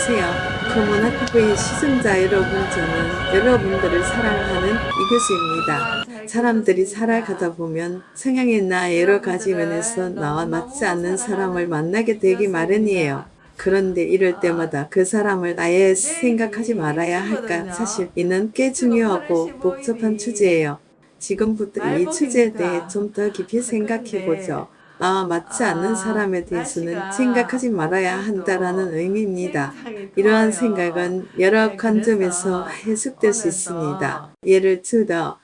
안녕하세요. 커먼아트부의 시청자 여러분, 저는 여러분들을 사랑하는 이교수입니다. 사람들이 살아가다 보면 성향이나 여러 가지 면에서 나와 맞지 않는 사람을 만나게 되기 마련이에요. 그런데 이럴 때마다 그 사람을 아예 생각하지 말아야 할까? 사실 이는 꽤 중요하고 복잡한 주제예요. 지금부터 이 주제에 대해 좀 더 깊이 생각해 보죠. 나와 맞지 않는 사람에 대해서는 생각하지 말아야 한다라는 의미입니다. 이러한 생각은 여러 관점에서 해석될 수 있습니다. 예를 들어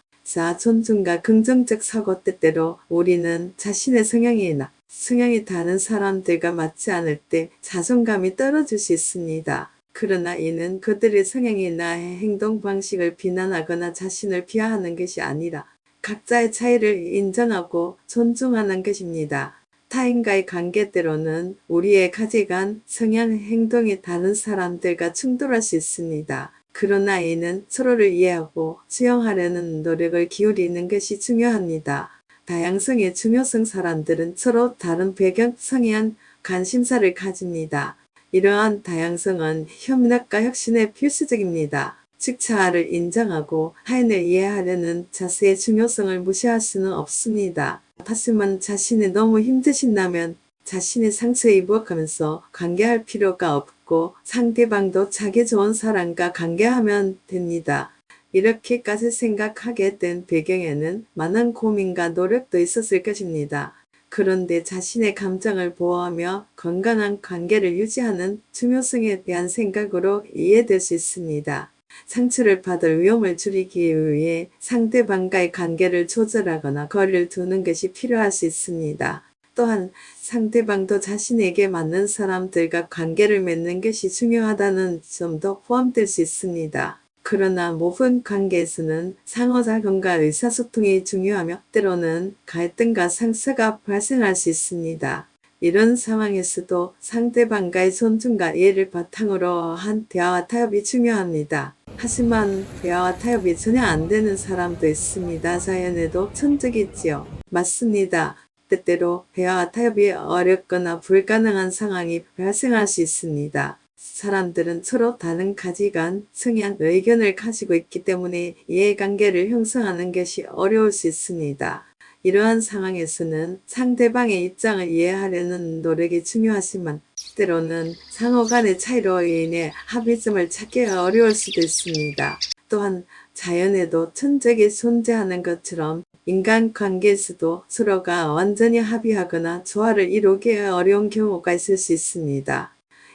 존중과 긍정적 사고, 때때로 우리는 자신의 성향이 다른 사람들과 맞지 않을 때 자존감이 떨어질 수 있습니다. 그러나 이는 그들의 성향이나 행동 방식을 비난하거나 자신을 비하하는 것이 아니라 각자의 차이를 인정하고 존중하는 것입니다. 타인과의 관계, 때로는 우리의 가치관, 성향, 행동이 다른 사람들과 충돌할 수 있습니다. 그러나 이는 서로를 이해하고 수용하려는 노력을 기울이는 것이 중요합니다. 다양성의 중요성, 사람들은 서로 다른 배경, 성향, 관심사를 가집니다. 이러한 다양성은 협력과 혁신에 필수적입니다. 즉, 차이를 인정하고 타인을 이해하려는 자세의 중요성을 무시할 수는 없습니다. 하지만 자신이 너무 힘드신다면 자신의 상처에 입어가면서 관계할 필요가 없고 상대방도 자기 좋은 사람과 관계하면 됩니다. 이렇게까지 생각하게 된 배경에는 많은 고민과 노력도 있었을 것입니다. 그런데 자신의 감정을 보호하며 건강한 관계를 유지하는 중요성에 대한 생각으로 이해될 수 있습니다. 상처를 받을 위험을 줄이기 위해 상대방과의 관계를 조절하거나 거리를 두는 것이 필요할 수 있습니다. 또한 상대방도 자신에게 맞는 사람들과 관계를 맺는 것이 중요하다는 점도 포함될 수 있습니다. 그러나 모든 관계에서는 상호작용과 의사소통이 중요하며 때로는 갈등과 상처가 발생할 수 있습니다. 이런 상황에서도 상대방과의 존중과 이해를 바탕으로 한 대화와 타협이 중요합니다. 하지만 대화와 타협이 전혀 안 되는 사람도 있습니다. 자연에도 천적이지요. 맞습니다. 때때로 대화와 타협이 어렵거나 불가능한 상황이 발생할 수 있습니다. 사람들은 서로 다른 가치관, 성향, 의견을 가지고 있기 때문에 이해관계를 형성하는 것이 어려울 수 있습니다. 이러한 상황에서는 상대방의 입장을 이해하려는 노력이 중요하지만 때로는 상호 간의 차이로 인해 합의점을 찾기 어려울 수도 있습니다. 또한 자연에도 천적이 존재하는 것처럼 인간관계에서도 서로가 완전히 합의하거나 조화를 이루기 어려운 경우가 있을 수 있습니다.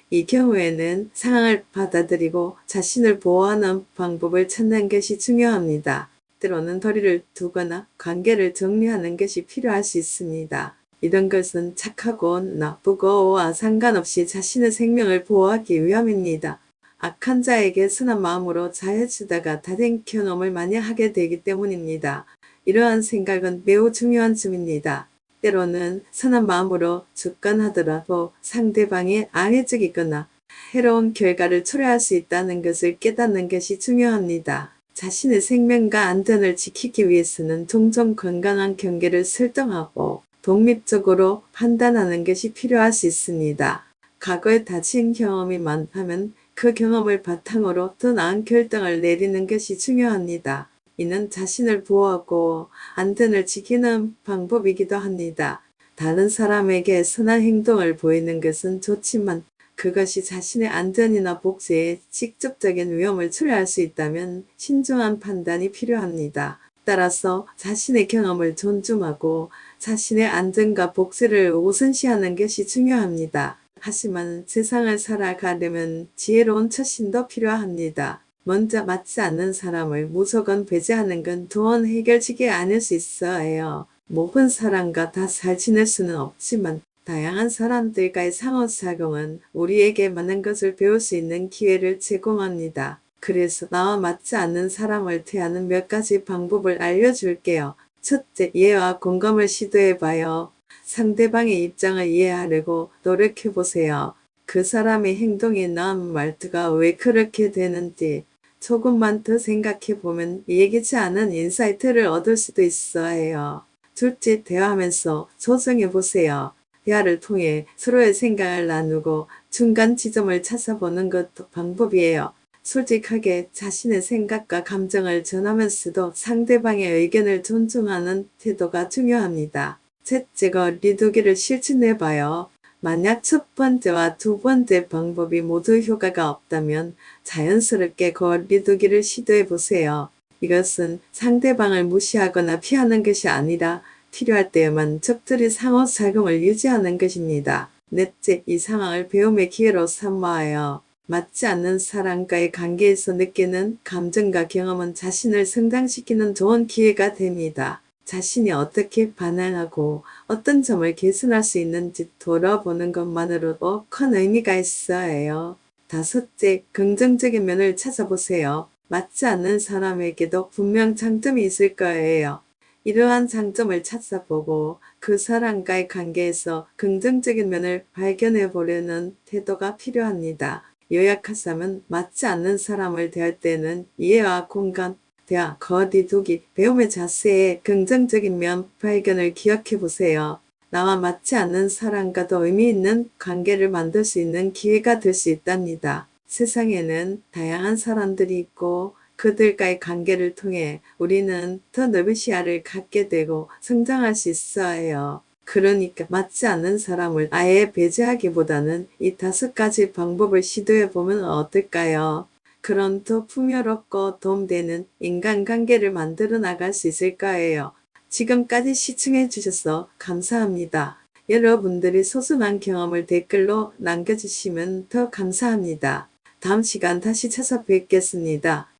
이 경우에는 상황을 받아들이고 자신을 보호하는 방법을 찾는 것이 중요합니다. 때로는 거리를 두거나 관계를 정리하는 것이 필요할 수 있습니다. 이런 것은 착하고 나쁘고와 상관없이 자신의 생명을 보호하기 위함입니다. 악한 자에게 선한 마음으로 잘해주다가 다른 경험을 많이 하게 되기 때문입니다. 이러한 생각은 매우 중요한 점입니다. 때로는 선한 마음으로 접근하더라도 상대방이 악의적이거나 해로운 결과를 초래할 수 있다는 것을 깨닫는 것이 중요합니다. 자신의 생명과 안전을 지키기 위해서는 종종 건강한 경계를 설정하고 독립적으로 판단하는 것이 필요할 수 있습니다. 과거에 다친 경험이 많다면 그 경험을 바탕으로 더 나은 결정을 내리는 것이 중요합니다. 이는 자신을 보호하고 안전을 지키는 방법이기도 합니다. 다른 사람에게 선한 행동을 보이는 것은 좋지만 그것이 자신의 안전이나 복제에 직접적인 위험을 초래할 수 있다면 신중한 판단이 필요합니다. 따라서 자신의 경험을 존중하고 자신의 안전과 복제를 우선시하는 것이 중요합니다. 하지만 세상을 살아가려면 지혜로운 처신도 필요합니다. 먼저 맞지 않는 사람을 무조건 배제하는 건 좋은 해결책이 아닐 수 있어요. 모든 사람과 다 잘 지낼 수는 없지만 다양한 사람들과의 상호작용은 우리에게 많은 것을 배울 수 있는 기회를 제공합니다. 그래서 나와 맞지 않는 사람을 대하는 몇 가지 방법을 알려줄게요. 첫째, 이해와 공감을 시도해봐요. 상대방의 입장을 이해하려고 노력해보세요. 그 사람의 행동이나 말투가 왜 그렇게 되는지 조금만 더 생각해보면 예기치 않은 인사이트를 얻을 수도 있어요. 둘째, 대화하면서 조정해보세요. 대화를 통해 서로의 생각을 나누고 중간 지점을 찾아보는 것도 방법이에요. 솔직하게 자신의 생각과 감정을 전하면서도 상대방의 의견을 존중하는 태도가 중요합니다. 셋째, 거리두기를 실천해봐요. 만약 첫 번째와 두 번째 방법이 모두 효과가 없다면 자연스럽게 거리두기를 시도해보세요. 이것은 상대방을 무시하거나 피하는 것이 아니라 필요할 때에만 적절히 상호작용을 유지하는 것입니다. 넷째, 이 상황을 배움의 기회로 삼아요. 맞지 않는 사람과의 관계에서 느끼는 감정과 경험은 자신을 성장시키는 좋은 기회가 됩니다. 자신이 어떻게 반응하고 어떤 점을 개선할 수 있는지 돌아보는 것만으로도 큰 의미가 있어요. 다섯째, 긍정적인 면을 찾아보세요. 맞지 않는 사람에게도 분명 장점이 있을 거예요. 이러한 장점을 찾아보고 그 사람과의 관계에서 긍정적인 면을 발견해 보려는 태도가 필요합니다. 요약하자면 맞지 않는 사람을 대할 때는 이해와 공감, 대화, 거리두기, 배움의 자세의 긍정적인 면 발견을 기억해 보세요. 나와 맞지 않는 사람과도 의미 있는 관계를 만들 수 있는 기회가 될 수 있답니다. 세상에는 다양한 사람들이 있고 그들과의 관계를 통해 우리는 더 넓은 시야를 갖게 되고 성장할 수 있어요. 그러니까 맞지 않는 사람을 아예 배제하기보다는 이 5가지 방법을 시도해보면 어떨까요? 그럼 더 풍요롭고 도움되는 인간관계를 만들어 나갈 수 있을 거예요. 지금까지 시청해주셔서 감사합니다. 여러분들이 소소한 경험을 댓글로 남겨주시면 더 감사합니다. 다음 시간 다시 찾아뵙겠습니다.